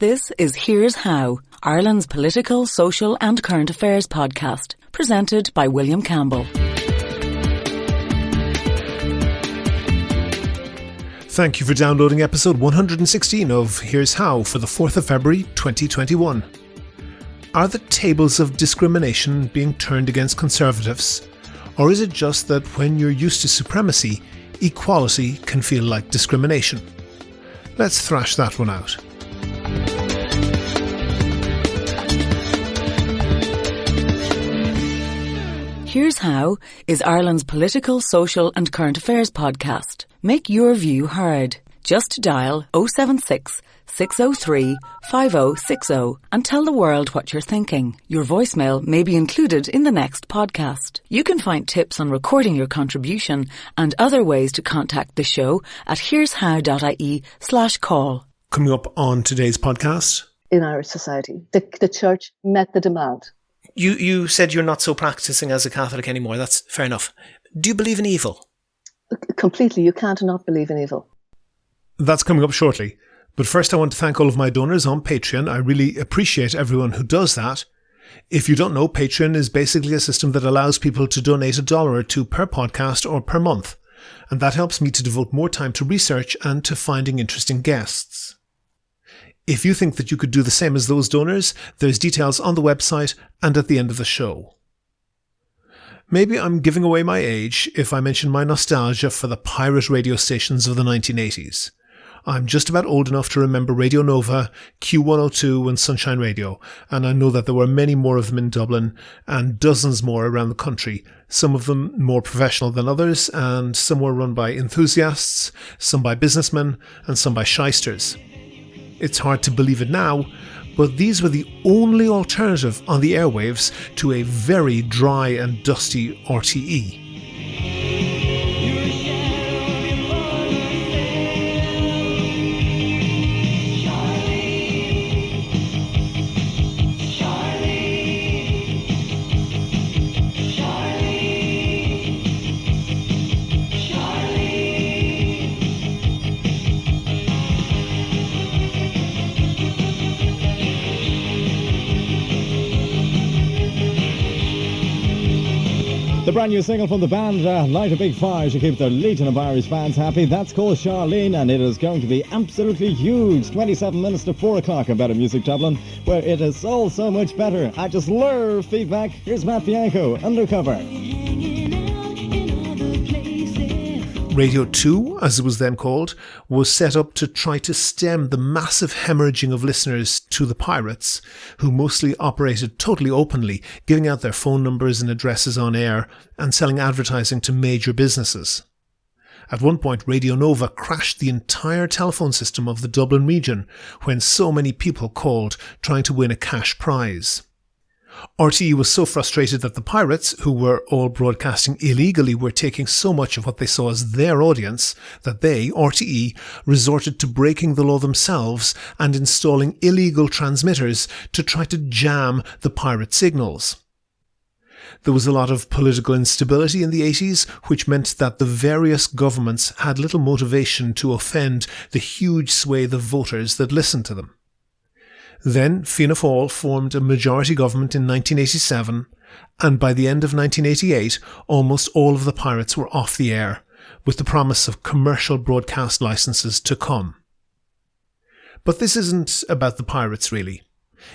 This is Here's How, Ireland's political, social and current affairs podcast, presented by William Campbell. Thank you for downloading episode 116 of Here's How for the 4th of February 2021. Are the tables of discrimination being turned against Conservatives? Or is it just that when you're used to supremacy, equality can feel like discrimination? Let's thrash that one out. Here's How is Ireland's political, social and current affairs podcast. Make your view heard. Just dial 076 603 5060 and tell the world what you're thinking. Your voicemail may be included in the next podcast. You can find tips on recording your contribution and other ways to contact the show at here'show.ie/call. Coming up on today's podcast. In Irish society, the church met the demand. You said you're not so practicing as a Catholic anymore. That's fair enough. Do you believe in evil? Completely. You can't not believe in evil. That's coming up shortly. But first I want to thank all of my donors on Patreon. I really appreciate everyone who does that. If you don't know, Patreon is basically a system that allows people to donate $1 or $2 per podcast or per month. And that helps me to devote more time to research and to finding interesting guests. If you think that you could do the same as those donors, there's details on the website and at the end of the show. Maybe I'm giving away my age if I mention my nostalgia for the pirate radio stations of the 1980s. I'm just about old enough to remember Radio Nova, Q102 and Sunshine Radio, and I know that there were many more of them in Dublin and dozens more around the country, some of them more professional than others, and some were run by enthusiasts, some by businessmen, and some by shysters. It's hard to believe it now, but these were the only alternative on the airwaves to a very dry and dusty RTE. The brand new single from the band, Light a Big Fire, to keep their legion of Irish fans happy. That's called Charlene, and it is going to be absolutely huge. 27 minutes to 4 o'clock on Better Music Dublin, where it is all so much better. I just love feedback. Here's Matt Bianco, Undercover. Radio 2, as it was then called, was set up to try to stem the massive hemorrhaging of listeners to the pirates, who mostly operated totally openly, giving out their phone numbers and addresses on air and selling advertising to major businesses. At one point, Radio Nova crashed the entire telephone system of the Dublin region when so many people called trying to win a cash prize. RTE was so frustrated that the pirates, who were all broadcasting illegally, were taking so much of what they saw as their audience that they, RTE, resorted to breaking the law themselves and installing illegal transmitters to try to jam the pirate signals. There was a lot of political instability in the 80s, which meant that the various governments had little motivation to offend the huge swathe of voters that listened to them. Then Fianna Fáil formed a majority government in 1987, and by the end of 1988, almost all of the pirates were off the air, with the promise of commercial broadcast licenses to come. But this isn't about the pirates, really.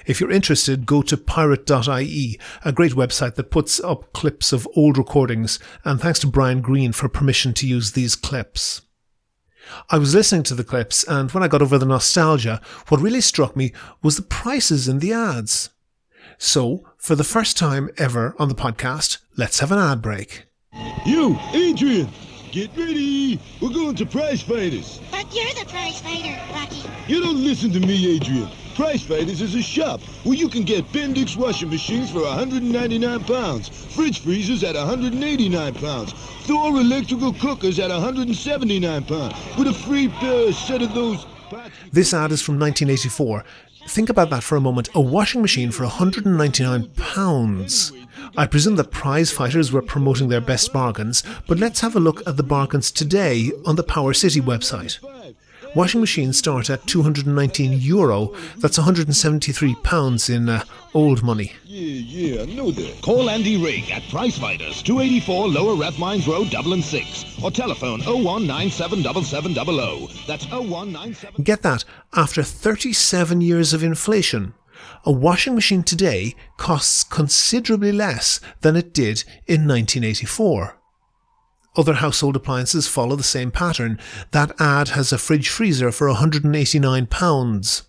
If you're interested, go to pirate.ie, a great website that puts up clips of old recordings, and thanks to Brian Green for permission to use these clips. I was listening to the clips, and when I got over the nostalgia, what really struck me was the prices in the ads. So, for the first time ever on the podcast, let's have an ad break. You, Adrian, get ready. We're going to Prize Fighters. But you're the prize fighter, Rocky. You don't listen to me, Adrian. Prize Fighters is a shop where you can get Bendix washing machines for £199, fridge freezers at £189, Thor electrical cookers at £179, with a free set of those. This ad is from 1984. Think about that for a moment. A washing machine for £199. I presume that prize fighters were promoting their best bargains, but let's have a look at the bargains today on the Power City website. Washing machines start at €219. That's £173 in old money. Yeah, I know that. Call Andy Rigg at Price Fighters, 284 Lower Rathmines Road, Dublin 6, or telephone 01977700. That's 0197. Get that, after 37 years of inflation, a washing machine today costs considerably less than it did in 1984. Other household appliances follow the same pattern. That ad has a fridge freezer for £189.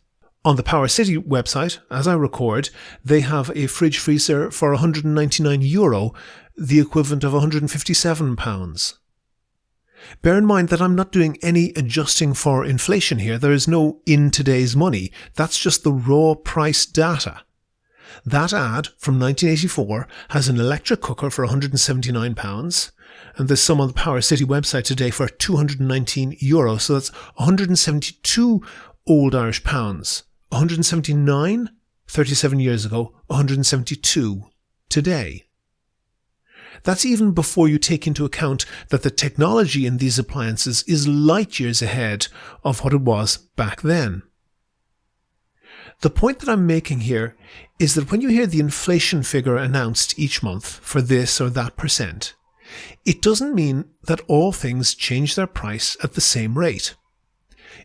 On the Power City website, as I record, they have a fridge freezer for €199, the equivalent of £157. Bear in mind that I'm not doing any adjusting for inflation here. There is no in today's money. That's just the raw price data. That ad from 1984 has an electric cooker for £179, and there's some on the Power City website today for €219, so that's 172 old Irish pounds. 179 37 years ago, 172 today. That's even before you take into account that the technology in these appliances is light years ahead of what it was back then. The point that I'm making here is that when you hear the inflation figure announced each month for this or that percent, it doesn't mean that all things change their price at the same rate.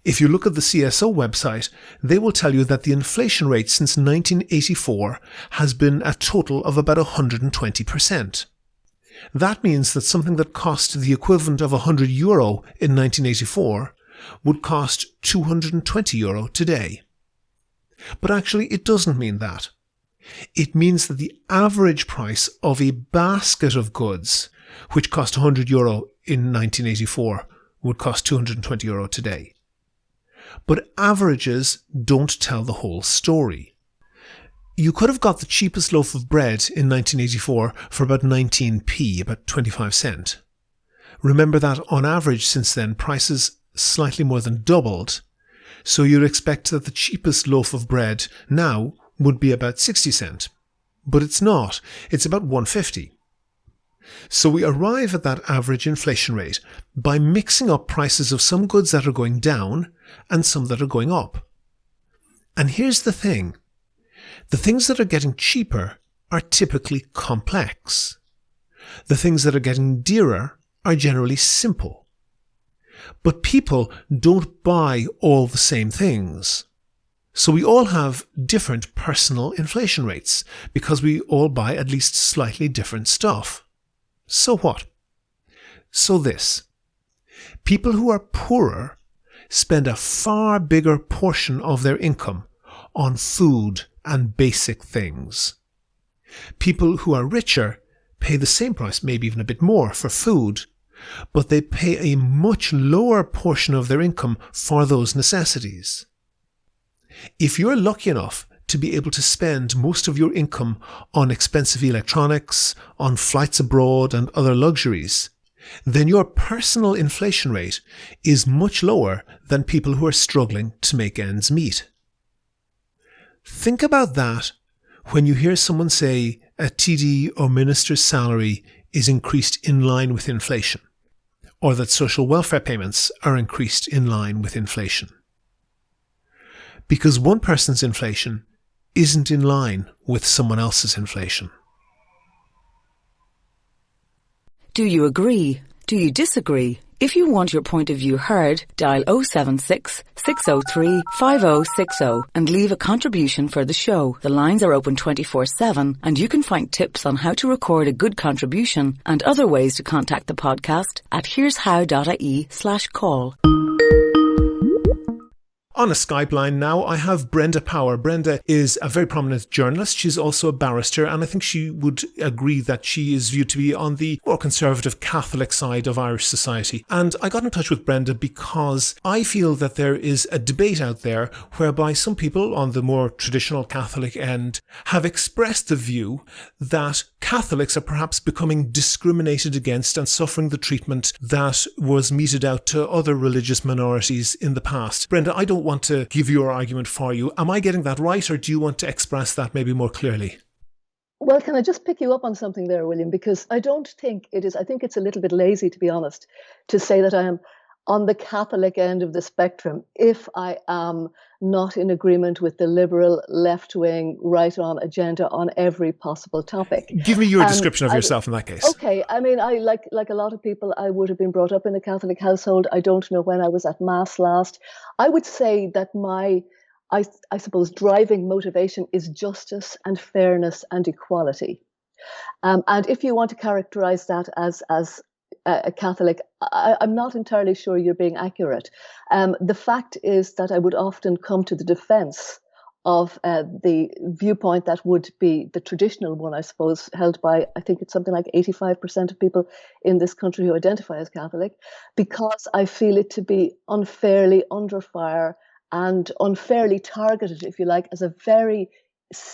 If you look at the CSO website, they will tell you that the inflation rate since 1984 has been a total of about 120%. That means that something that cost the equivalent of €100 in 1984 would cost €220 today. But actually, it doesn't mean that. It means that the average price of a basket of goods, which cost €100 in 1984, would cost €220 today. But averages don't tell the whole story. You could have got the cheapest loaf of bread in 1984 for about 19p, about 25 cents. Remember that on average since then, prices slightly more than doubled, so you'd expect that the cheapest loaf of bread now would be about 60 cents. But it's not. It's about 150. So we arrive at that average inflation rate by mixing up prices of some goods that are going down and some that are going up. And here's the thing. The things that are getting cheaper are typically complex. The things that are getting dearer are generally simple. But people don't buy all the same things. So we all have different personal inflation rates because we all buy at least slightly different stuff. So what? So this. People who are poorer spend a far bigger portion of their income on food and basic things. People who are richer pay the same price, maybe even a bit more, for food, but they pay a much lower portion of their income for those necessities. If you're lucky enough to be able to spend most of your income on expensive electronics, on flights abroad and other luxuries, then your personal inflation rate is much lower than people who are struggling to make ends meet. Think about that when you hear someone say a TD or minister's salary is increased in line with inflation, or that social welfare payments are increased in line with inflation. Because one person's inflation isn't in line with someone else's inflation. Do you agree? Do you disagree? If you want your point of view heard, dial 076 603 5060 and leave a contribution for the show. The lines are open 24/7 and you can find tips on how to record a good contribution and other ways to contact the podcast at here'show.ie/call. On a Skype line now, I have Brenda Power. Brenda is a very prominent journalist. She's also a barrister, and I think she would agree that she is viewed to be on the more conservative Catholic side of Irish society. And I got in touch with Brenda because I feel that there is a debate out there whereby some people on the more traditional Catholic end have expressed the view that Catholics are perhaps becoming discriminated against and suffering the treatment that was meted out to other religious minorities in the past. Brenda, I don't want to give your argument for you. Am I getting that right, or do you want to express that maybe more clearly? Well, can I just pick you up on something there, William? Because I don't think it is, I think it's a little bit lazy, to be honest, to say that I am on the Catholic end of the spectrum if I am not in agreement with the liberal left-wing right-on agenda on every possible topic. Give me your description of yourself in that case. Okay, I mean, I like a lot of people, I would have been brought up in a Catholic household. I don't know when I was at Mass last. I would say that I suppose, driving motivation is justice and fairness and equality. And if you want to characterize that as a Catholic, I'm not entirely sure you're being accurate. The fact is that I would often come to the defense of the viewpoint that would be the traditional one, I suppose, held by, I think it's something like 85% of people in this country who identify as Catholic, because I feel it to be unfairly under fire and unfairly targeted, if you like, as a very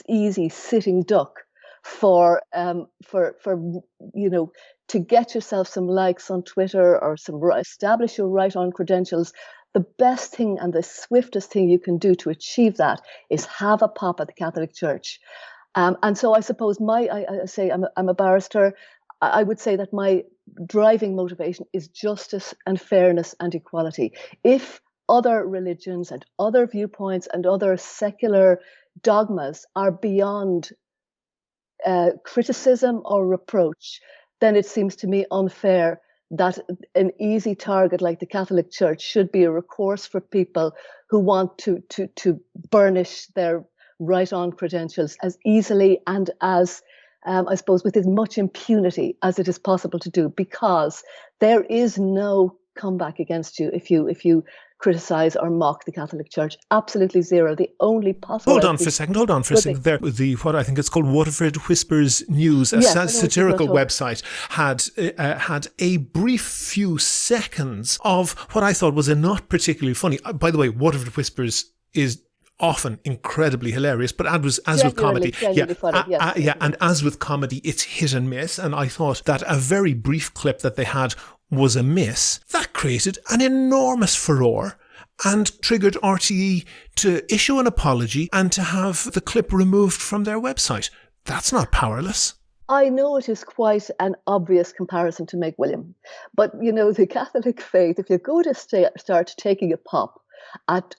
easy sitting duck for to get yourself some likes on Twitter or establish your right-on credentials. The best thing and the swiftest thing you can do to achieve that is have a pop at the Catholic Church. And so I suppose I'm a barrister. I would say that my driving motivation is justice and fairness and equality. If other religions and other viewpoints and other secular dogmas are beyond criticism or reproach, then it seems to me unfair that an easy target like the Catholic Church should be a recourse for people who want to burnish their right-on credentials as easily and as, I suppose, with as much impunity as it is possible to do, because there is no comeback against you if you criticize or mock the Catholic Church. Absolutely zero. The only possible... Hold on for a second. There, what I think it's called Waterford Whispers News, a satirical website, had a brief few seconds of what I thought was a not particularly funny... By the way, Waterford Whispers is often incredibly hilarious, but as with comedy, and as with comedy, it's hit and miss. And I thought that a very brief clip that they had was a miss. That created an enormous furore and triggered RTE to issue an apology and to have the clip removed from their website. That's not powerless. I know it is quite an obvious comparison to make, William, but the Catholic faith, if you're going to start taking a pop at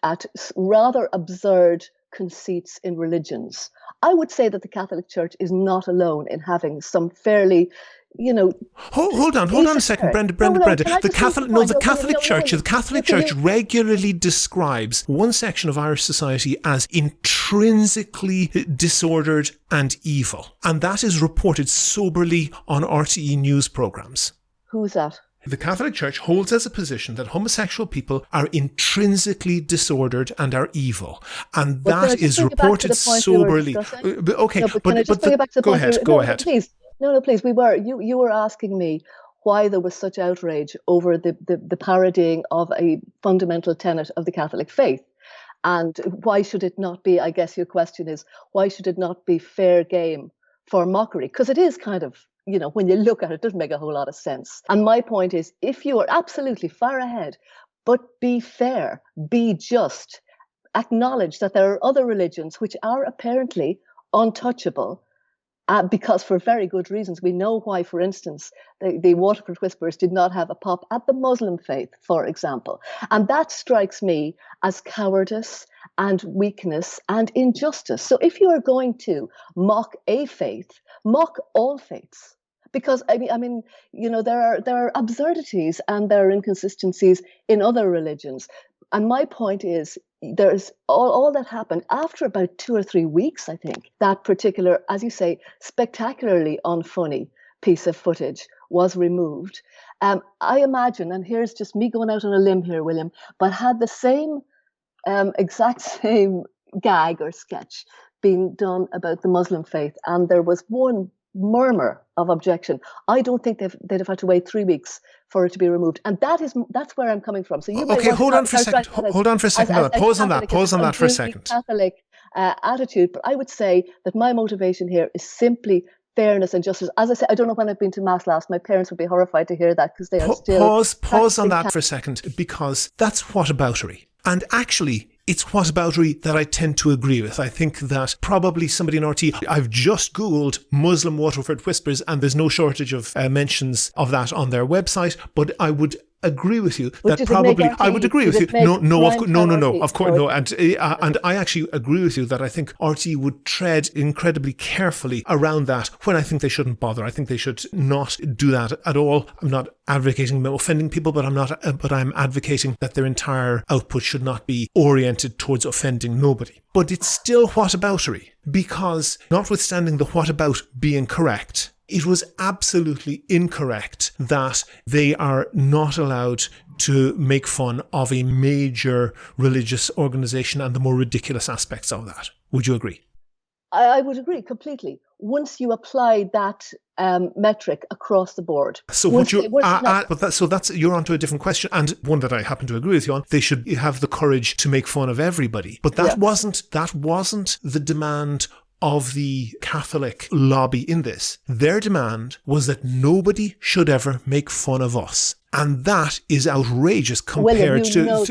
rather absurd conceits in religions, I would say that the Catholic Church is not alone in having some fairly, Hold on a second, Brenda. The Catholic Church regularly describes one section of Irish society as intrinsically disordered and evil, and that is reported soberly on RTE news programmes. Who's that? The Catholic Church holds as a position that homosexual people are intrinsically disordered and are evil, and that is reported soberly. Okay, go ahead. Please. No, please. You were asking me why there was such outrage over the parodying of a fundamental tenet of the Catholic faith. And why should it not be, I guess your question is, why should it not be fair game for mockery? Because it is kind of, when you look at it, it doesn't make a whole lot of sense. And my point is, if you are absolutely far ahead, but be fair, be just, acknowledge that there are other religions which are apparently untouchable, because for very good reasons. We know why, for instance, the Waterford Whispers did not have a pop at the Muslim faith, for example. And that strikes me as cowardice and weakness and injustice. So if you are going to mock a faith, mock all faiths. Because I mean, there are absurdities and there are inconsistencies in other religions. And my point is, there's all that happened after about 2 or 3 weeks, I think. That particular, as you say, spectacularly unfunny piece of footage was removed. I imagine, and here's just me going out on a limb here, William, but had the exact same gag or sketch being done about the Muslim faith, and there was one murmur of objection, I don't think they'd have had to wait 3 weeks for it to be removed. And that's where I'm coming from. So you hold on for a second. Pause on that for a second. Catholic attitude, but I would say that my motivation here is simply fairness and justice. As I say, I don't know when I've been to Mass last. My parents would be horrified to hear that because they are still... Pause on that for a second, because that's whataboutery. And actually, it's whataboutery that I tend to agree with. I think that probably somebody in RT, I've just Googled Muslim Waterford Whispers and there's no shortage of mentions of that on their website, but I would agree with you But that did it make probably I would RTE agree with you. did it make No, of primetime course, RTE? no, and I actually agree with you that I think RTE would tread incredibly carefully around that when I think they shouldn't bother. I think they should not do that at all. I'm not advocating offending people, but I'm advocating that their entire output should not be oriented towards offending nobody. But it's still whataboutery, because notwithstanding the what about being correct, it was absolutely incorrect that they are not allowed to make fun of a major religious organisation and the more ridiculous aspects of that. Would you agree? I would agree completely. Once you apply that metric across the board. So what you that's you're onto a different question, and one that I happen to agree with you on. They should have the courage to make fun of everybody, but that wasn't the demand of the Catholic lobby in this. Their demand was that nobody should ever make fun of us. And that is outrageous compared to... William, you know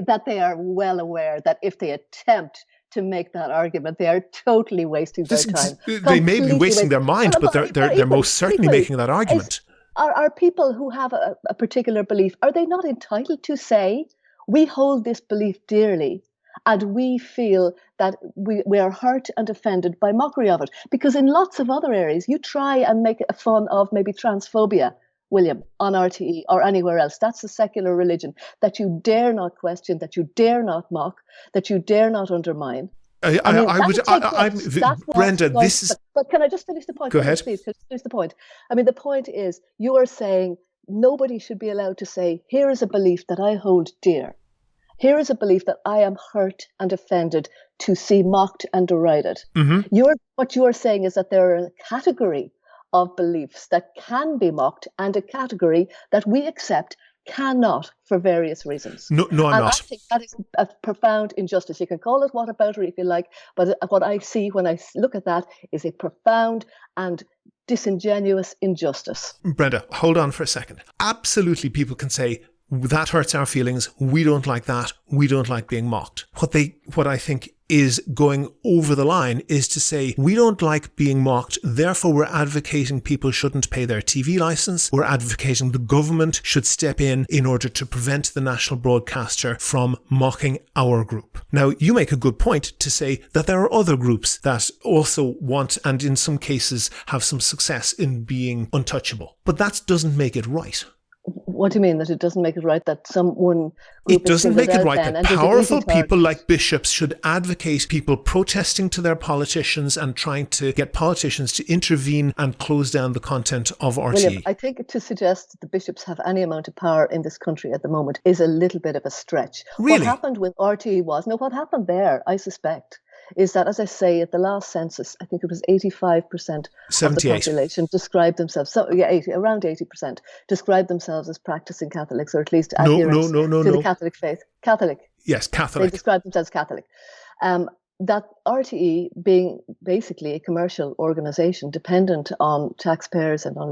that they are well aware that if they attempt to make that argument, they are totally wasting their time. They may be wasting their mind, but they're most certainly making that argument. Are people who have a particular belief, are they not entitled to say, we hold this belief dearly, and we feel that we are hurt and offended by mockery of it? Because in lots of other areas, you try and make fun of maybe transphobia, William, on RTE or anywhere else. That's a secular religion that you dare not question, that you dare not mock, that you dare not undermine. Brenda, this is... But can I just finish the point? Go ahead. Please, finish the point. I mean, the point is, you are saying nobody should be allowed to say, here is a belief that I hold dear. Here is a belief that I am hurt and offended to see mocked and derided. Mm-hmm. What you are saying is that there are a category of beliefs that can be mocked and a category that we accept cannot for various reasons. No, I'm not. I think that is a profound injustice. You can call it whataboutery if you like, but what I see when I look at that is a profound and disingenuous injustice. Brenda, hold on for a second. Absolutely, people can say, that hurts our feelings. We don't like that. We don't like being mocked. What I think is going over the line is to say, we don't like being mocked, therefore we're advocating people shouldn't pay their TV license. We're advocating the government should step in order to prevent the national broadcaster from mocking our group. Now, you make a good point to say that there are other groups that also want, and in some cases have some success in being untouchable. But that doesn't make it right. What do you mean that it doesn't make it right that someone... It doesn't make it right that powerful people like bishops should advocate people protesting to their politicians and trying to get politicians to intervene and close down the content of RTE. William, I think to suggest that the bishops have any amount of power in this country at the moment is a little bit of a stretch. Really? What happened with RTE what happened there, I suspect, is that, as I say, at the last census, I think it was 85% of the population described themselves, around 80%, described themselves as practicing Catholics, or at least adherents to the Catholic faith. Catholic. Yes, Catholic. They described themselves Catholic. That RTE, being basically a commercial organisation dependent on taxpayers and on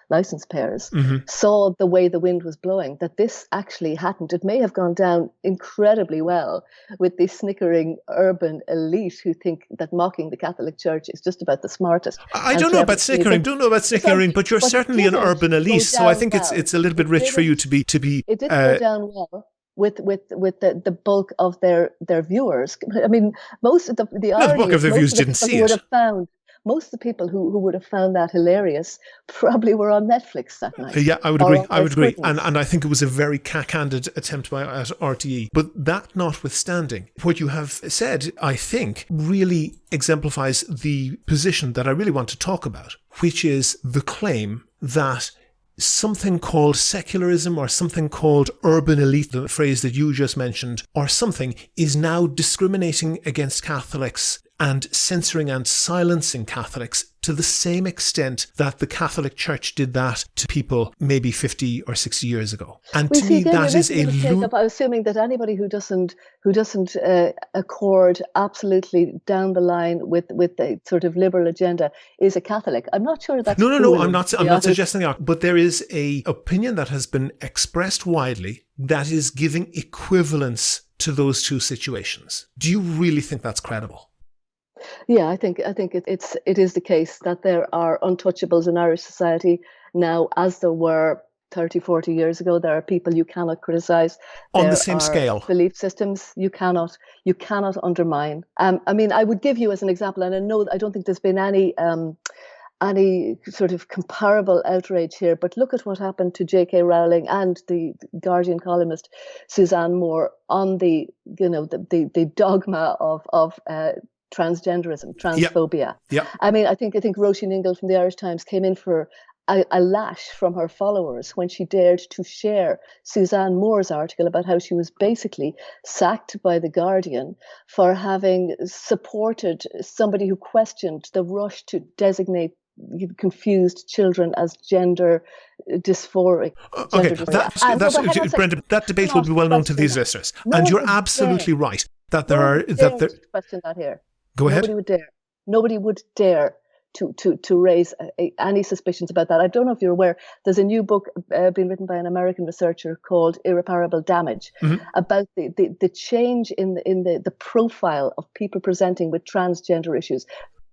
licence payers, saw the way the wind was blowing, that this actually hadn't. It may have gone down incredibly well with the snickering urban elite who think that mocking the Catholic Church is just about the smartest. I don't know about snickering, but you're certainly an urban elite, so I think it's a little bit rich for you to be. It did go down well with the bulk of their viewers. I mean, most of the bulk of the viewers didn't see it. Most of the people who would have found that hilarious probably were on Netflix that night. Yeah, I would agree. And I think it was a very cack-handed attempt at RTE. But that notwithstanding, what you have said, I think, really exemplifies the position that I really want to talk about, which is the claim that something called secularism or something called urban elite, the phrase that you just mentioned, or something is now discriminating against Catholics and censoring and silencing Catholics to the same extent that the Catholic Church did that to people maybe 50 or 60 years ago. And to me, that is a... I'm assuming that anybody who doesn't accord absolutely down the line with the sort of liberal agenda is a Catholic. I'm not sure that's true. No, I'm not suggesting that. But there is a opinion that has been expressed widely that is giving equivalence to those two situations. Do you really think that's credible? Yeah, I think it is the case that there are untouchables in Irish society now, as there were 30, 40 years ago. There are people you cannot criticize. On There the same are scale. belief systems you cannot undermine. I mean, I would give you as an example, and I don't think there's been any sort of comparable outrage here, but look at what happened to J.K. Rowling and the Guardian columnist Suzanne Moore on the dogma of transgenderism, transphobia. Yeah. I mean, I think Roisin Ingle from the Irish Times came in for a lash from her followers when she dared to share Suzanne Moore's article about how she was basically sacked by the Guardian for having supported somebody who questioned the rush to designate confused children as gender dysphoric. Okay, Brenda, that debate will be well known to these listeners. And you're absolutely right that there are question that here. Go ahead. Nobody would dare to raise any suspicions about that. I don't know if you're aware, there's a new book being written by an American researcher called Irreparable Damage about the change in the profile of people presenting with transgender issues.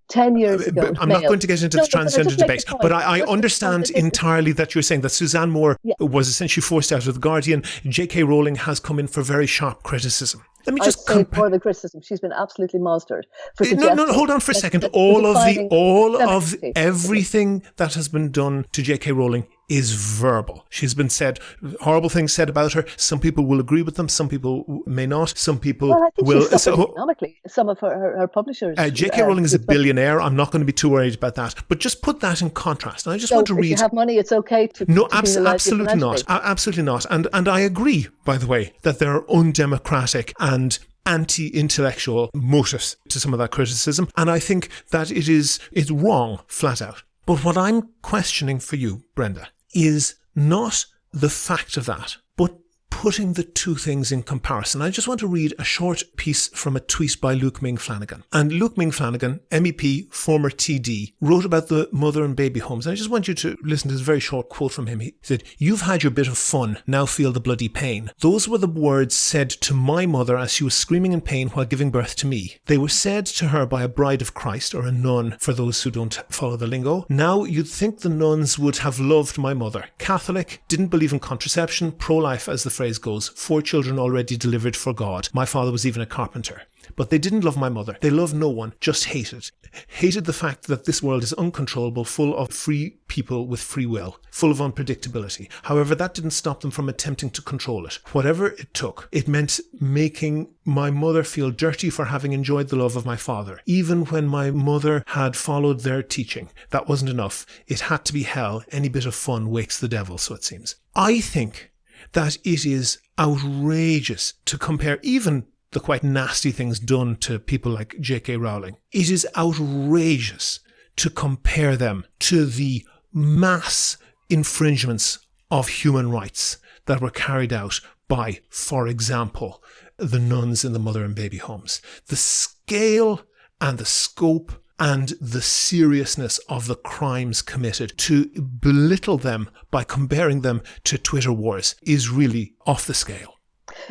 10 years ago. I'm not going to get into the transgender debate, but I understand entirely that you're saying that Suzanne Moore was essentially forced out of the Guardian. J.K. Rowling has come in for very sharp criticism. Let me just for the criticism. She's been absolutely mastered. No, hold on for a second. All of everything that has been done to J.K. Rowling is verbal. She's been said horrible things said about her. Some people will agree with them. Some people may not. Some people will. Economically, some of her publishers. J.K. Rowling is a billionaire. I'm not going to be too worried about that. But just put that in contrast. And I just want to read. If you have money, it's okay to. No, absolutely not. Absolutely not. And I agree, by the way, that there are undemocratic and anti-intellectual motives to some of that criticism. And I think that it's wrong, flat out. But what I'm questioning for you, Brenda, is not the fact of that, but putting the two things in comparison. I just want to read a short piece from a tweet by Luke Ming Flanagan. And Luke Ming Flanagan, MEP, former TD, wrote about the mother and baby homes. And I just want you to listen to this very short quote from him. He said, "You've had your bit of fun, now feel the bloody pain. Those were the words said to my mother as she was screaming in pain while giving birth to me. They were said to her by a bride of Christ, or a nun for those who don't follow the lingo. Now you'd think the nuns would have loved my mother. Catholic, didn't believe in contraception, pro-life as the phrase goes, 4 children already delivered for God. My father was even a carpenter. But they didn't love my mother. They loved no one, just hated. Hated the fact that this world is uncontrollable, full of free people with free will, full of unpredictability. However, that didn't stop them from attempting to control it. Whatever it took, it meant making my mother feel dirty for having enjoyed the love of my father. Even when my mother had followed their teaching, that wasn't enough. It had to be hell. Any bit of fun wakes the devil, so it seems." I think that it is outrageous to compare even the quite nasty things done to people like J.K. Rowling. It is outrageous to compare them to the mass infringements of human rights that were carried out by, for example, the nuns in the mother and baby homes. The scale and the scope and the seriousness of the crimes committed, to belittle them by comparing them to Twitter wars, is really off the scale.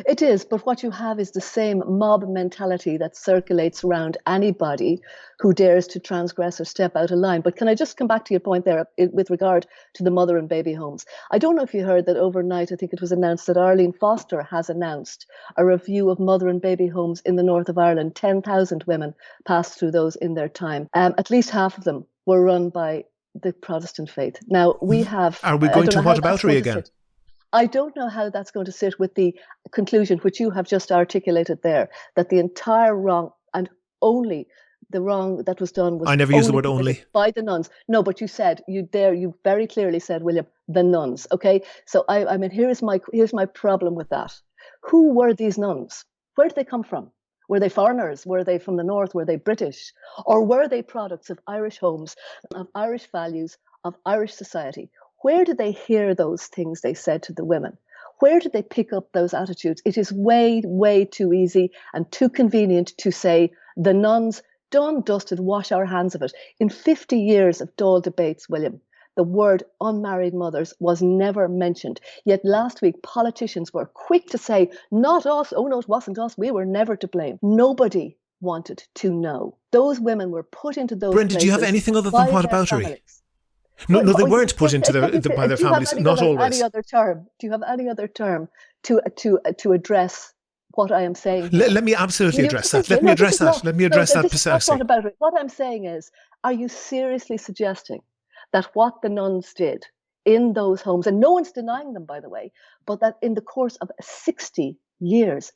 It is, but what you have is the same mob mentality that circulates around anybody who dares to transgress or step out of line. But can I just come back to your point there with regard to the mother and baby homes? I don't know if you heard that overnight, I think it was announced that Arlene Foster has announced a review of mother and baby homes in the north of Ireland. 10,000 women passed through those in their time. At least half of them were run by the Protestant faith. Now, we have... Are we going to whataboutery again? I don't know how that's going to sit with the conclusion which you have just articulated there, that the entire wrong and only the wrong that was done was... I never used the word only. ...by the nuns. No, but you very clearly said, William, the nuns. Okay, so I mean, here's my problem with that. Who were these nuns? Where did they come from? Were they foreigners? Were they from the north? Were they British? Or were they products of Irish homes, of Irish values, of Irish society? Where did they hear those things they said to the women? Where did they pick up those attitudes? It is way, way too easy and too convenient to say the nuns, done, dusted, wash our hands of it. In 50 years of Dáil debates, William, the word unmarried mothers was never mentioned. Yet last week, politicians were quick to say, not us. Oh, no, it wasn't us. We were never to blame. Nobody wanted to know. Those women were put into those Brenda, do you have anything other than whataboutery? No, they weren't put into by their families. Not always. Any other term? Do you have any other term to address what I am saying here? Let me absolutely address that. Let me address that precisely. Not about it. What I'm saying is, are you seriously suggesting that what the nuns did in those homes, and no one's denying them, by the way, but that in the course of 60 years,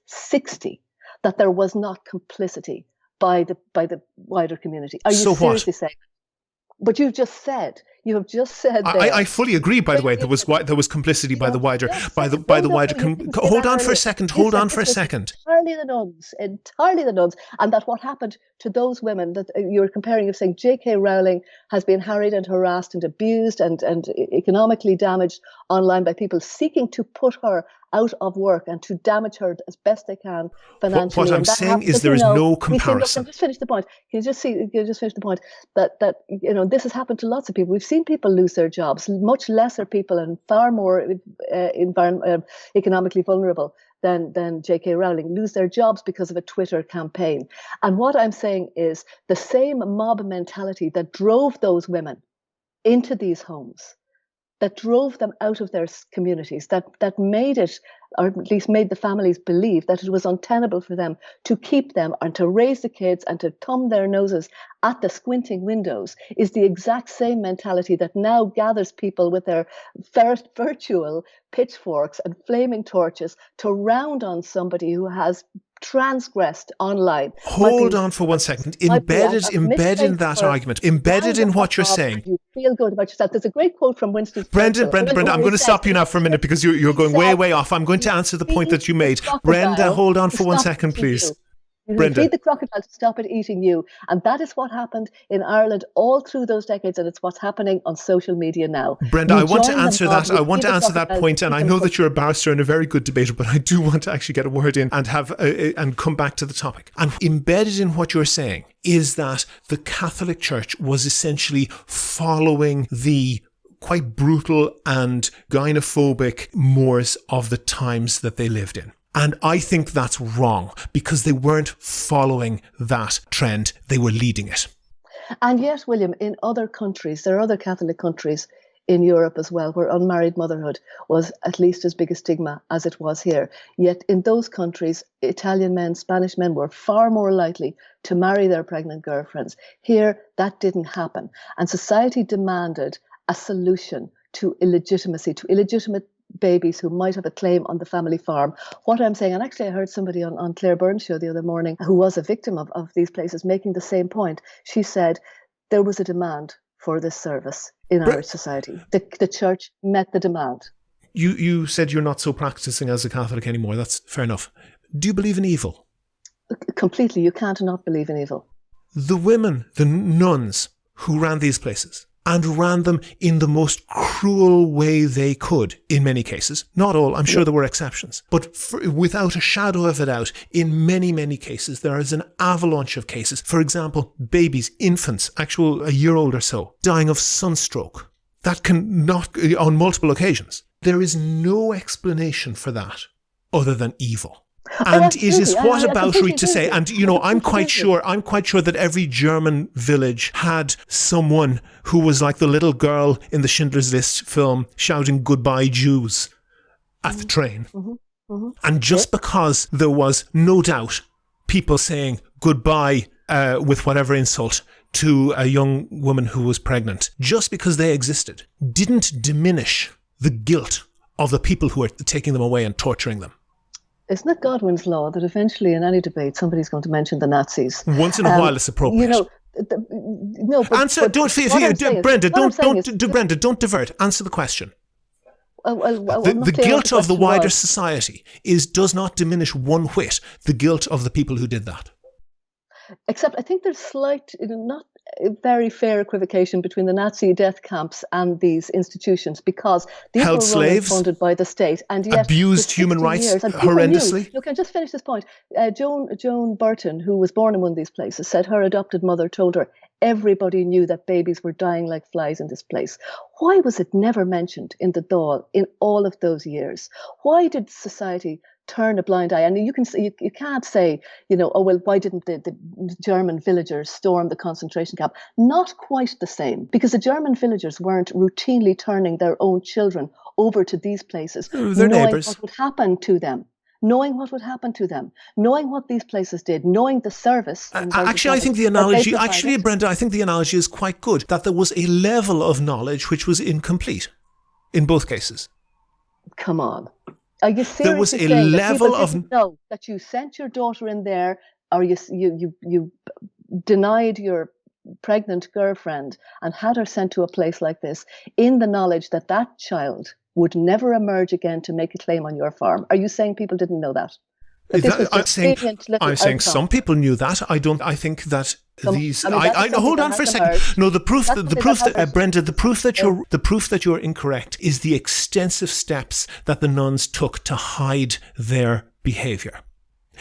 that there was not complicity by the wider community? Are you seriously saying? But you have just said. I fully agree. By the way, there was complicity by the wider. Hold on for a second. Entirely the nuns, and that what happened to those women that you're comparing, of saying J.K. Rowling has been harried and harassed and abused and economically damaged online by people seeking to put her out of work and to damage her as best they can financially. What I'm saying is there is no comparison. Just finish the point. Can you just finish the point that this has happened to lots of people. We've seen people lose their jobs, much lesser people and far more economically vulnerable than J.K. Rowling, lose their jobs because of a Twitter campaign. And what I'm saying is the same mob mentality that drove those women into these homes, that drove them out of their communities, that made it, or at least made the families believe that it was untenable for them to keep them and to raise the kids and to thumb their noses at the squinting windows, is the exact same mentality that now gathers people with their virtual pitchforks and flaming torches to round on somebody who has transgressed online. Hold on for 1 second. Embedded in that argument, embedded in what you're saying. You feel good about yourself. There's a great quote from Winston Churchill. Brenda, I'm going to stop you now for a minute because you're going way off. I'm going to answer the point that you made. Brenda, hold on for 1 second, please. Brenda. Feed the crocodile to stop it eating you. And that is what happened in Ireland all through those decades, and it's what's happening on social media now. Brenda, I want to answer that. I want to answer that point, and I know that you're a barrister and a very good debater, but I do want to actually get a word in and and come back to the topic. And embedded in what you're saying is that the Catholic Church was essentially following the quite brutal and gynophobic mores of the times that they lived in. And I think that's wrong because they weren't following that trend. They were leading it. And yet, William, in other countries, there are other Catholic countries in Europe as well, where unmarried motherhood was at least as big a stigma as it was here. Yet in those countries, Italian men, Spanish men were far more likely to marry their pregnant girlfriends. Here, that didn't happen. And society demanded a solution to illegitimacy, to illegitimate babies who might have a claim on the family farm. What I'm saying, and actually I heard somebody on Claire Byrne's show the other morning who was a victim of these places making the same point. She said there was a demand for this service in Irish society. The church met the demand. You said you're not so practicing as a Catholic anymore. That's fair enough. Do you believe in evil? Completely. You can't not believe in evil. The women, the nuns who ran these places, and ran them in the most cruel way they could, in many cases. Not all, I'm sure there were exceptions. But without a shadow of a doubt, in many, many cases, there is an avalanche of cases. For example, babies, infants, a year old or so, dying of sunstroke. That can not, on multiple occasions. There is no explanation for that other than evil. And it is whataboutery to say, and I'm quite sure that every German village had someone who was like the little girl in the Schindler's List film shouting "Goodbye Jews" at the train. And just because there was no doubt people saying goodbye with whatever insult to a young woman who was pregnant, just because they existed, didn't diminish the guilt of the people who are taking them away and torturing them. Isn't it Godwin's law that eventually in any debate somebody's going to mention the Nazis? Once in a while it's appropriate. No, but, answer. Brenda, don't divert. Answer the question. The guilt of the wider society does not diminish one whit the guilt of the people who did that. Except I think there's slight, not very fair equivocation between the Nazi death camps and these institutions, because these held were slaves, funded by the state, and yet abused human rights horrendously. Look, I'll just finish this point. Joan Burton, who was born in one of these places, said her adopted mother told her everybody knew that babies were dying like flies in this place. Why was it never mentioned in the Dáil in all of those years? Why did society turn a blind eye. And you can't say, oh, well, why didn't the German villagers storm the concentration camp? Not quite the same, because the German villagers weren't routinely turning their own children over to these places, Their neighbours. What would happen to them. Knowing what would happen to them, knowing what these places did, knowing the service. Actually, I think the analogy, Brenda, I think the analogy is quite good, that there was a level of knowledge which was incomplete in both cases. Come on. Are you seriously there was a saying level that people didn't know that you sent your daughter in there, or you denied your pregnant girlfriend and had her sent to a place like this in the knowledge that that child would never emerge again to make a claim on your farm? Are you saying people didn't know that? I'm saying some people knew that. I think that these. Hold on for a second. No, the proof that Brenda, the proof that you're incorrect is the extensive steps that the nuns took to hide their behaviour.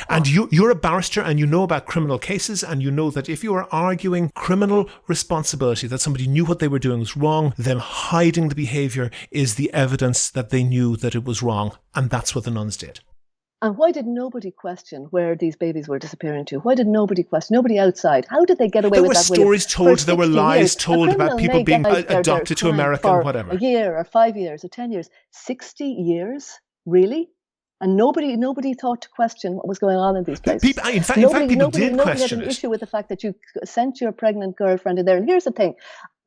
And you're a barrister and you know about criminal cases, and you know that if you are arguing criminal responsibility, that somebody knew what they were doing was wrong, them hiding the behaviour is the evidence that they knew that it was wrong. And that's what the nuns did. And why did nobody question where these babies were disappearing to? Why did nobody question? Nobody outside. How did they get away with that? There were stories told, there were lies told about people being adopted to America and whatever. A year or 5 years or 10 years. 60 years? Really? And nobody thought to question what was going on in these places. In fact, people did question it. Nobody had an issue with the fact that you sent your pregnant girlfriend in there. And here's the thing.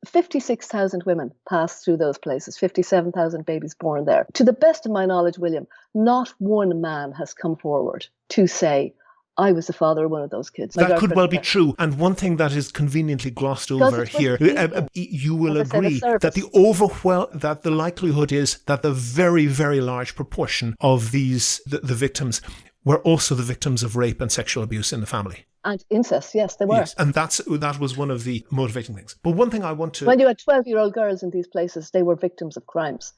56,000 women passed through those places, 57,000 babies born there. To the best of my knowledge, William, not one man has come forward to say, I was the father of one of those kids. That could well be true. And one thing that is conveniently glossed over here, you will agree that that the likelihood is that the very, very large proportion of the victims were also the victims of rape and sexual abuse in the family. And incest, yes, they were. Yes, and that was one of the motivating things. But one thing I want to... When you had 12-year-old girls in these places, they were victims of crimes.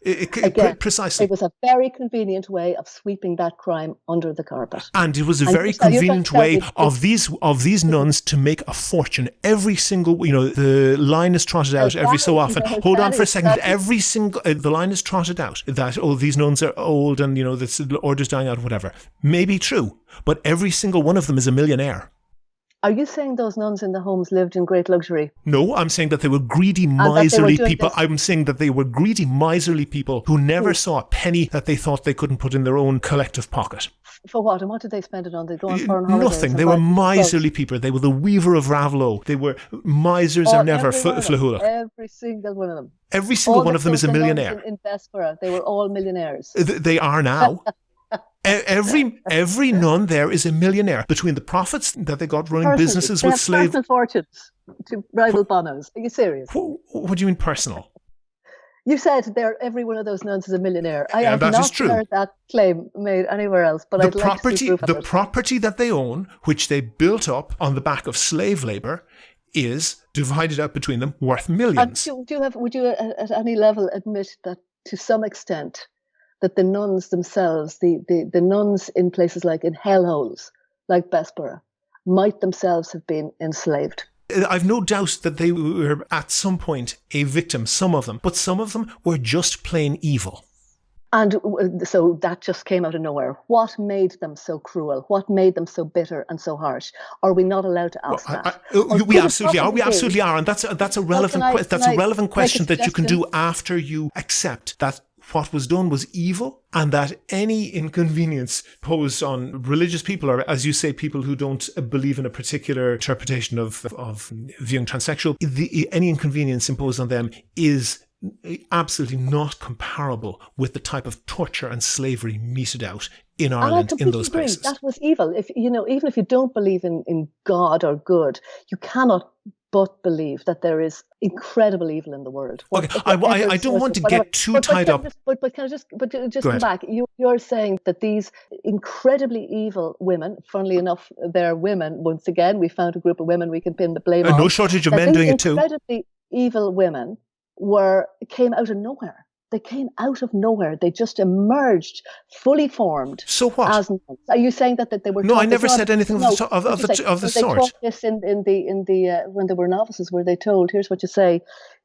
Precisely. It was a very convenient way of sweeping that crime under the carpet. And it was a very convenient way of these nuns to make a fortune. Every single, the line is trotted out every so often. Hold on for a second. The line is trotted out that, these nuns are old and, the order's dying out, whatever. Maybe true, but every single one of them is a millionaire. Are you saying those nuns in the homes lived in great luxury? No, I'm saying that they were greedy, miserly people. I'm saying that they were greedy, miserly people who never saw a penny that they thought they couldn't put in their own collective pocket. For what? And what did they spend it on? They go on foreign holidays? Nothing. They were miserly people. They were the weaver of Ravelot. They were misers are never flahula. Every single one of them. Every single one of them is a millionaire. In Bessborough, they were all millionaires. They are now. Every nun there is a millionaire between the profits that they got running businesses with slave personal fortunes to rival bonos. Are you serious? What do you mean personal? You said every one of those nuns is a millionaire. I have that not heard that claim made anywhere else. But I'd like to see proof of it. The property that they own, which they built up on the back of slave labour, is divided up between them worth millions. Would you at any level admit that to some extent that the nuns themselves, the nuns in places like in hellholes, like Bessborough, might themselves have been enslaved? I've no doubt that they were at some point a victim, some of them, but some of them were just plain evil. And so that just came out of nowhere. What made them so cruel? What made them so bitter and so harsh? Are we not allowed to ask that? We absolutely are. We absolutely are. And that's a relevant question that you can do after you accept that what was done was evil, and that any inconvenience posed on religious people, or as you say, people who don't believe in a particular interpretation of viewing transsexual, any inconvenience imposed on them is absolutely not comparable with the type of torture and slavery meted out in Ireland in those places. That was evil. Even if you don't believe in God or good, you cannot but believe that there is incredible evil in the world. Okay, I don't want to get too tied up. But can I just come back? You're saying that these incredibly evil women, funnily enough, they're women. Once again, we found a group of women we can pin the blame on. No shortage of men doing it too. Incredibly evil women came out of nowhere. They came out of nowhere. They just emerged, fully formed. So what? As nuns. Are you saying that they were? No, I never said anything of the sort. They taught this in the when they were novices. Were they told, "Here's what you say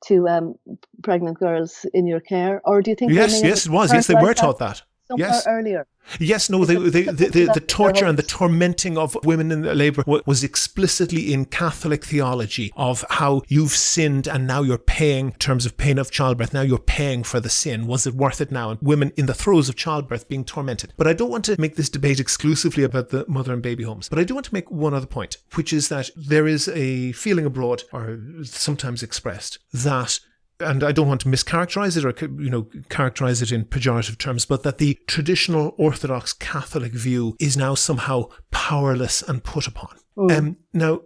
to pregnant girls in your care"? Or do you think? Yes, it was. Yes, they were taught that. somewhere earlier. Yes, no, the torture and the tormenting of women in labour was explicitly in Catholic theology of how you've sinned and now you're paying, in terms of pain of childbirth, now you're paying for the sin. Was it worth it now? And women in the throes of childbirth being tormented. But I don't want to make this debate exclusively about the mother and baby homes. But I do want to make one other point, which is that there is a feeling abroad, or sometimes expressed, that, and I don't want to mischaracterize it or, characterize it in pejorative terms, but that the traditional Orthodox Catholic view is now somehow powerless and put upon. Now,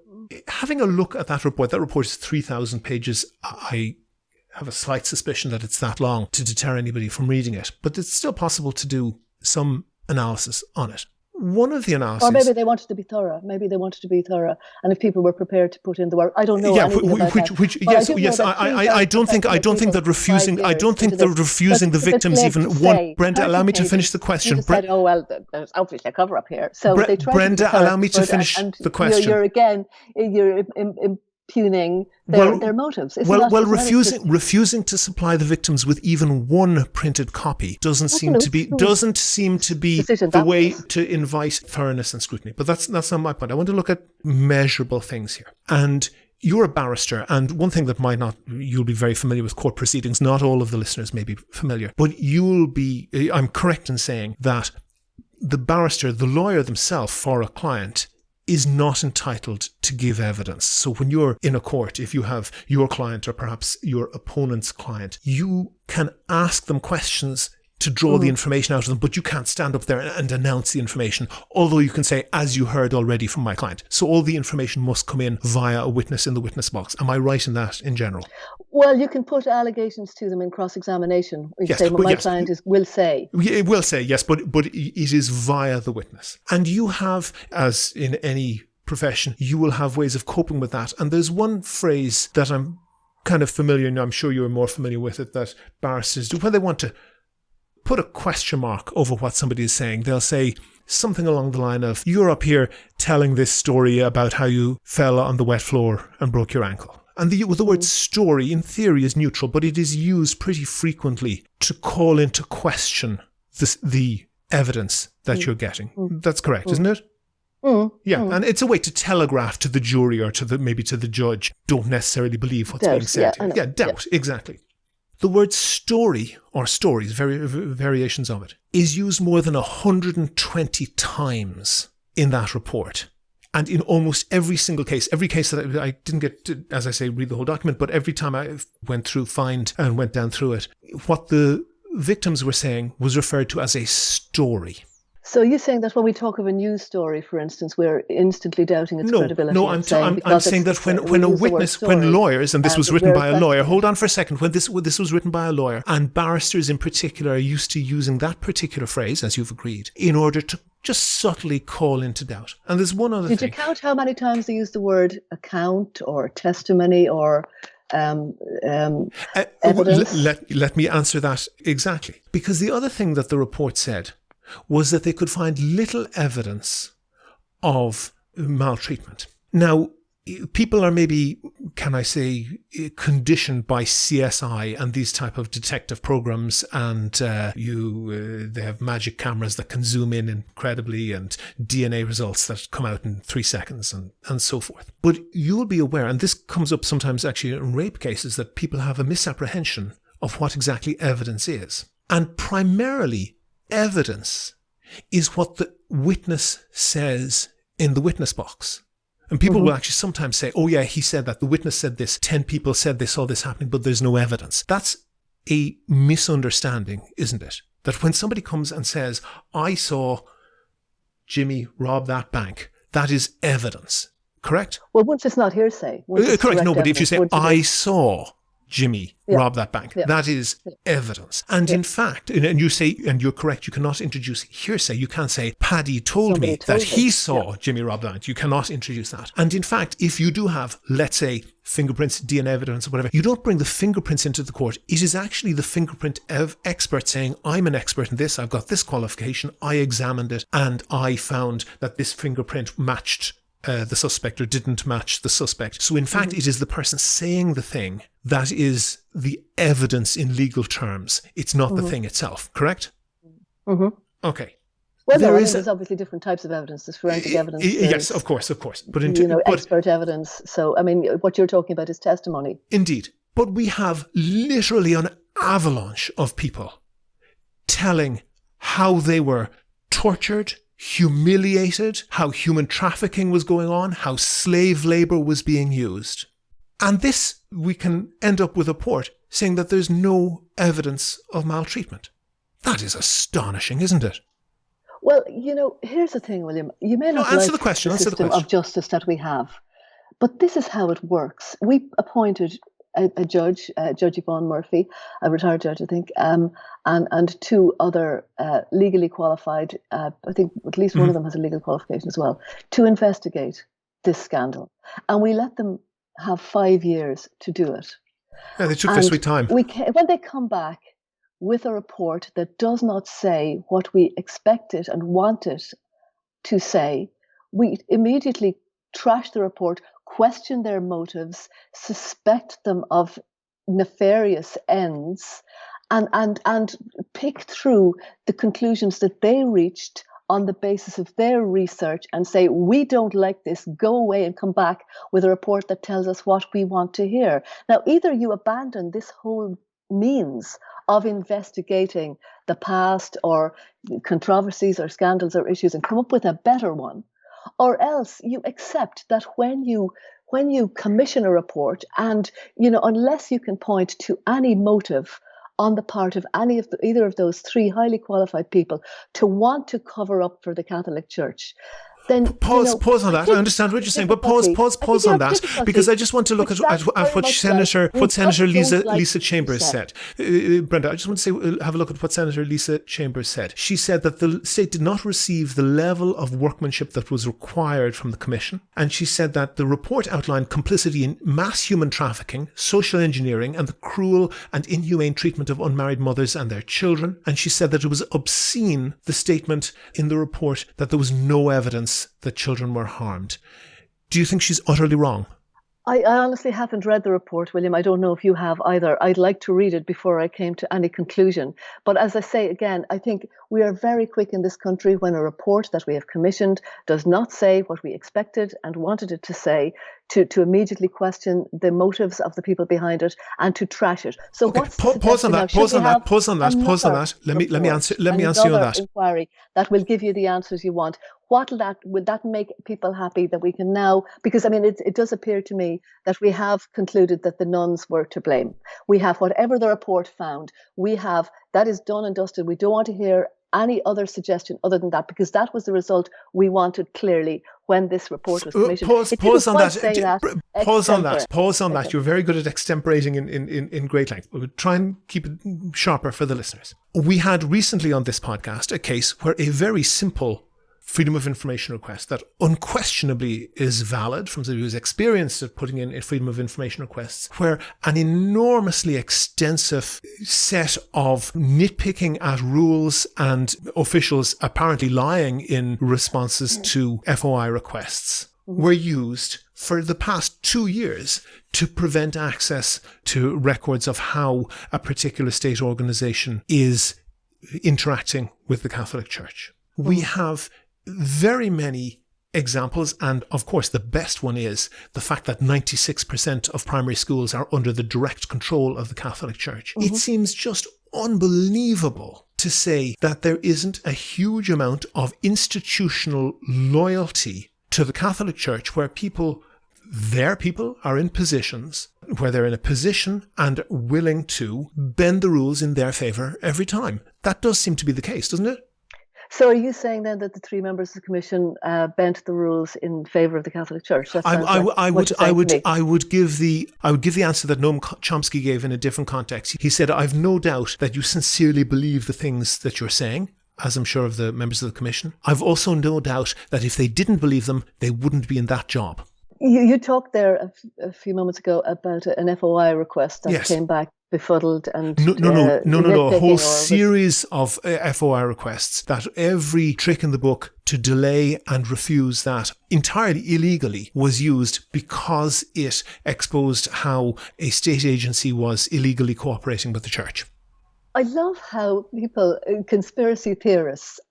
having a look at that report is 3,000 pages. I have a slight suspicion that it's that long to deter anybody from reading it, but it's still possible to do some analysis on it. One of the analyses... Or maybe they wanted to be thorough. And if people were prepared to put in the work, I don't know anything about that. I don't think that refusing the victims even want... Brenda, allow me to finish the question. You said, there's obviously a cover-up here. So they tried Brenda, allow me to finish the question. You're impugning their motives. Refusing to supply the victims with even one printed copy doesn't seem to be the way to invite thoroughness and scrutiny. But that's not my point. I want to look at measurable things here. And you're a barrister, and one thing that you'll be very familiar with court proceedings. Not all of the listeners may be familiar, but I'm correct in saying that the barrister, the lawyer themselves for a client, is not entitled to give evidence. So when you're in a court, if you have your client or perhaps your opponent's client, you can ask them questions to draw the information out of them, but you can't stand up there and announce the information, although you can say, as you heard already from my client. So all the information must come in via a witness in the witness box. Am I right in that in general? Well, you can put allegations to them in cross-examination. My client will say. It will say, yes, but it is via the witness. And you have, as in any profession, you will have ways of coping with that. And there's one phrase that I'm kind of familiar, and I'm sure you're more familiar with it, that barristers do when they want to put a question mark over what somebody is saying. They'll say something along the line of, you're up here telling this story about how you fell on the wet floor and broke your ankle. And the word story in theory is neutral, but it is used pretty frequently to call into question the evidence that you're getting. That's correct, isn't it? And it's a way to telegraph to the jury or maybe to the judge, don't necessarily believe what's being said. Doubt, exactly. The word story, or stories, variations of it, is used more than 120 times in that report. And in almost every single case, that I didn't get to, as I say, read the whole document, but every time I went down through it, what the victims were saying was referred to as a story. So you're saying that when we talk of a news story, for instance, we're instantly doubting its credibility? No, I'm saying that when a witness, when lawyers, and this was written by a lawyer, hold on for a second, when this was written by a lawyer, and barristers in particular are used to using that particular phrase, as you've agreed, in order to just subtly call into doubt. And there's one other thing. Did you count how many times they used the word account or testimony or evidence? Let me answer that exactly. Because the other thing that the report said was that they could find little evidence of maltreatment. Now, people are maybe, can I say, conditioned by CSI and these type of detective programs, and they have magic cameras that can zoom in incredibly, and DNA results that come out in 3 seconds, and so forth. But you'll be aware, and this comes up sometimes actually in rape cases, that people have a misapprehension of what exactly evidence is. And primarily, evidence is what the witness says in the witness box. And people will actually sometimes say, oh yeah, he said that, the witness said this, 10 people said they saw this happening, but there's no evidence. That's a misunderstanding, isn't it? That when somebody comes and says, I saw Jimmy rob that bank, that is evidence, correct? Well, once it's not hearsay. Correct, no, but if you say, I saw Jimmy rob that bank, that is evidence. And in fact, and you say, and you're correct, you cannot introduce hearsay. You can't say, Paddy told me that he saw Jimmy rob that bank. You cannot introduce that. And in fact, if you do have, let's say, fingerprints, DNA evidence, or whatever, you don't bring the fingerprints into the court. It is actually the fingerprint expert saying, I'm an expert in this, I've got this qualification, I examined it, and I found that this fingerprint matched the suspect or didn't match the suspect. So in fact, it is the person saying the thing that is the evidence in legal terms. It's not the thing itself, correct? Mm-hmm. Okay. Well, there's obviously different types of evidence. There's forensic evidence. Yes, of course. But expert evidence. So, I mean, what you're talking about is testimony. Indeed. But we have literally an avalanche of people telling how they were tortured, humiliated, how human trafficking was going on, how slave labor was being used. And this, we can end up with a report saying that there's no evidence of maltreatment. That is astonishing, isn't it? Well, here's the thing, William. You may not like the system of justice that we have, but this is how it works. We appointed a judge, Judge Yvonne Murphy, a retired judge, I think, and two other legally qualified, I think at least one of them has a legal qualification as well, to investigate this scandal. And we let them have 5 years to do it. Yeah, they took their sweet time. When they come back with a report that does not say what we expected and wanted to say, we immediately trash the report, question their motives, suspect them of nefarious ends, and pick through the conclusions that they reached on the basis of their research and say, we don't like this, go away and come back with a report that tells us what we want to hear. Now, either you abandon this whole means of investigating the past or controversies or scandals or issues and come up with a better one, or else you accept that when you commission a report and, unless you can point to any motive on the part of either of those three highly qualified people to want to cover up for the Catholic Church, then pause on that. I understand what you're saying, but pause on that, because I just want to look at what Senator Lisa Chambers said. Brenda, I just want to have a look at what Senator Lisa Chambers said. She said that the state did not receive the level of workmanship that was required from the Commission, and she said that the report outlined complicity in mass human trafficking, social engineering, and the cruel and inhumane treatment of unmarried mothers and their children. And she said that it was obscene, the statement in the report, that there was no evidence that children were harmed. Do you think she's utterly wrong? I honestly haven't read the report, William. I don't know if you have either. I'd like to read it before I came to any conclusion. But as I say again, I think we are very quick in this country when a report that we have commissioned does not say what we expected and wanted it to say, to immediately question the motives of the people behind it and to trash it. So okay, what's pause on that. Let me answer you on that. Inquiry that will give you the answers you want. Would that make people happy that we can now, because I mean it does appear to me that we have concluded that the nuns were to blame. We have whatever the report found. We have that is done and dusted. We don't want to hear any other suggestion other than that, because that was the result we wanted clearly when this report was commissioned. Pause on that. You're very good at extemporating in great length. We'll try and keep it sharper for the listeners. We had recently on this podcast a case where a very simple freedom of information request that unquestionably is valid from somebody who's experienced at putting in freedom of information requests, where an enormously extensive set of nitpicking at rules and officials apparently lying in responses to FOI requests were used for the past 2 years to prevent access to records of how a particular state organization is interacting with the Catholic Church. We have very many examples, and of course the best one is the fact that 96% of primary schools are under the direct control of the Catholic Church. It seems just unbelievable to say that there isn't a huge amount of institutional loyalty to the Catholic Church where their people are in positions where they're in a position and willing to bend the rules in their favour every time. That does seem to be the case, doesn't it? So are you saying then that the three members of the commission bent the rules in favour of the Catholic Church? I would give the answer that Noam Chomsky gave in a different context. He said, "I've no doubt that you sincerely believe the things that you're saying, as I'm sure of the members of the commission. I've also no doubt that if they didn't believe them, they wouldn't be in that job." You talked there a few moments ago about an FOI request that came back befuddled and no, a whole series of FOI requests that every trick in the book to delay and refuse that entirely illegally was used because it exposed how a state agency was illegally cooperating with the church. I love how people, conspiracy theorists,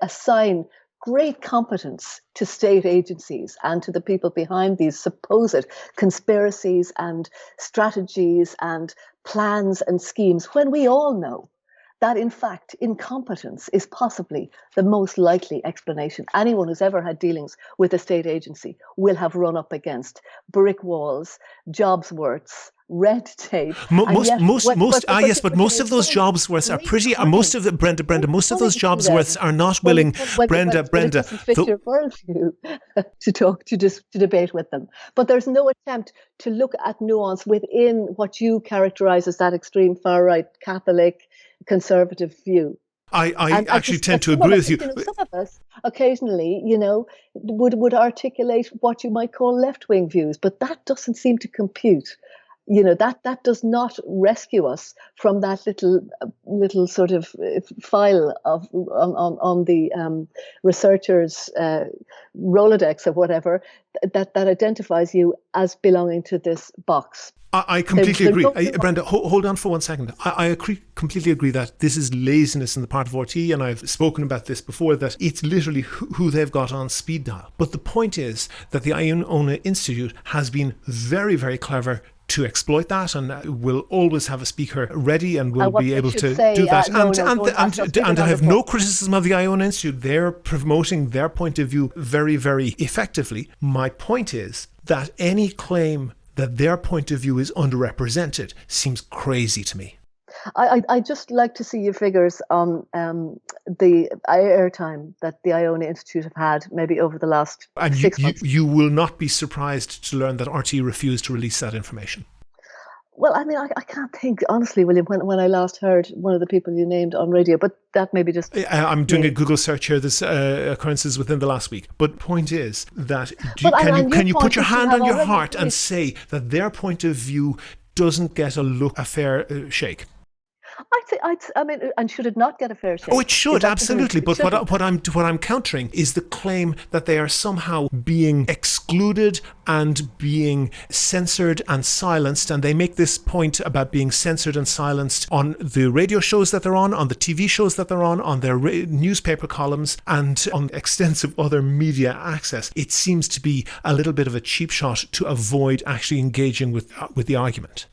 assign great competence to state agencies and to the people behind these supposed conspiracies and strategies and plans and schemes, when we all know that, in fact, incompetence is possibly the most likely explanation. Anyone who's ever had dealings with a state agency will have run up against brick walls, jobs worths, red tape. Most of those jobs worths are pretty. Most of the Brenda, most of those jobs worths are not willing. Brenda, it doesn't fit your worldview to debate with them. But there's no attempt to look at nuance within what you characterise as that extreme far right Catholic conservative view. I actually tend to agree with you. Some of us occasionally, would articulate what you might call left-wing views, but that doesn't seem to compute. That does not rescue us from that little sort of file on the researcher's Rolodex or whatever that identifies you as belonging to this box. I completely agree. Brenda, hold on for 1 second. I completely agree that this is laziness on the part of RT, and I've spoken about this before, that it's literally who they've got on speed dial. But the point is that the Iona Institute has been very, very clever to exploit that, and will always have a speaker ready and will be able to do that. And I have no criticism of the Iona Institute. They're promoting their point of view very, very effectively. My point is that any claim that their point of view is underrepresented seems crazy to me. I just like to see your figures on the airtime that the Iona Institute have had maybe over the last 6 months. You will not be surprised to learn that RT refused to release that information. Well, I mean, I can't think, honestly, William, when I last heard one of the people you named on radio, but that maybe just... I'm doing a Google search here. There's occurrences within the last week. But point is that can you put your hand on your heart and say that their point of view doesn't get a fair shake? I mean, and should it not get a fair shake? Oh, it should, absolutely. But what I'm countering is the claim that they are somehow being excluded and being censored and silenced. And they make this point about being censored and silenced on the radio shows that they're on the TV shows that they're on their newspaper columns, and on extensive other media access. It seems to be a little bit of a cheap shot to avoid actually engaging with the argument.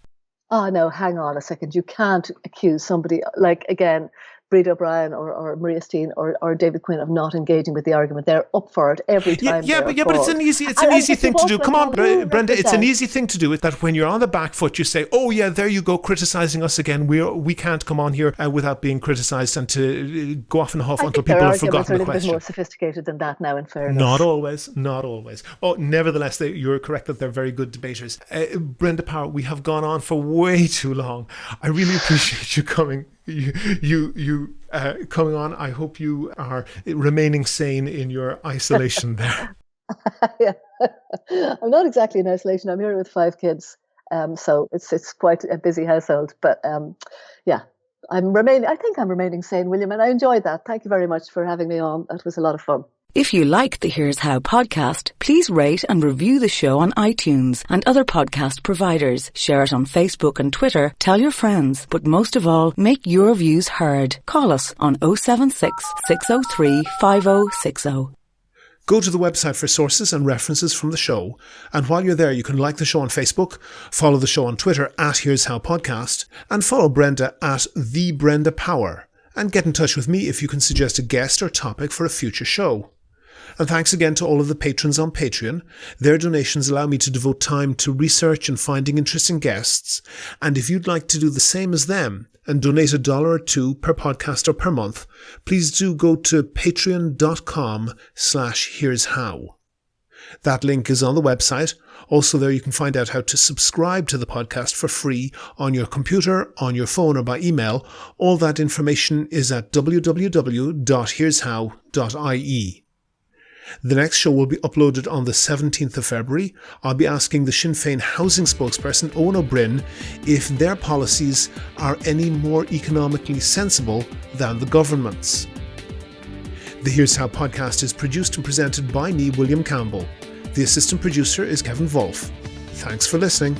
Oh, no, hang on a second. You can't accuse somebody like, again, Breda O'Brien or Maria Steen or David Quinn of not engaging with the argument. They're up for it every time. But it's an easy thing to do. Come on, Brenda, it's an easy thing to do. It that when you're on the back foot, you say, "Oh yeah, there you go, criticising us again. We can't come on here without being criticised," and to go off in a huff until people have forgotten the question. I think their arguments are a little bit more sophisticated than that now, in fairness. Not always. Oh, nevertheless, you're correct that they're very good debaters. Brenda Power, we have gone on for way too long. I really appreciate you coming. You coming on. I hope you are remaining sane in your isolation there. Yeah. I'm not exactly in isolation. I'm here with 5 kids, so it's quite a busy household. But yeah, I think I'm remaining sane, William, and I enjoyed that. Thank you very much for having me on. That was a lot of fun. If you liked the Here's How podcast, please rate and review the show on iTunes and other podcast providers. Share it on Facebook and Twitter. Tell your friends. But most of all, make your views heard. Call us on 076 603 5060. Go to the website for sources and references from the show. And while you're there, you can like the show on Facebook, follow the show on Twitter at Here's How Podcast, and follow Brenda at The Brenda Power. And get in touch with me if you can suggest a guest or topic for a future show. And thanks again to all of the patrons on Patreon. Their donations allow me to devote time to research and finding interesting guests. And if you'd like to do the same as them and donate $1 or $2 per podcast or per month, please do go to patreon.com/here'show. That link is on the website. Also there you can find out how to subscribe to the podcast for free on your computer, on your phone or by email. All that information is at www.here'show.ie. The next show will be uploaded on the 17th of February. I'll be asking the Sinn Féin housing spokesperson, Owen O'Brien, if their policies are any more economically sensible than the government's. The Here's How podcast is produced and presented by me, William Campbell. The assistant producer is Kevin Wolf. Thanks for listening.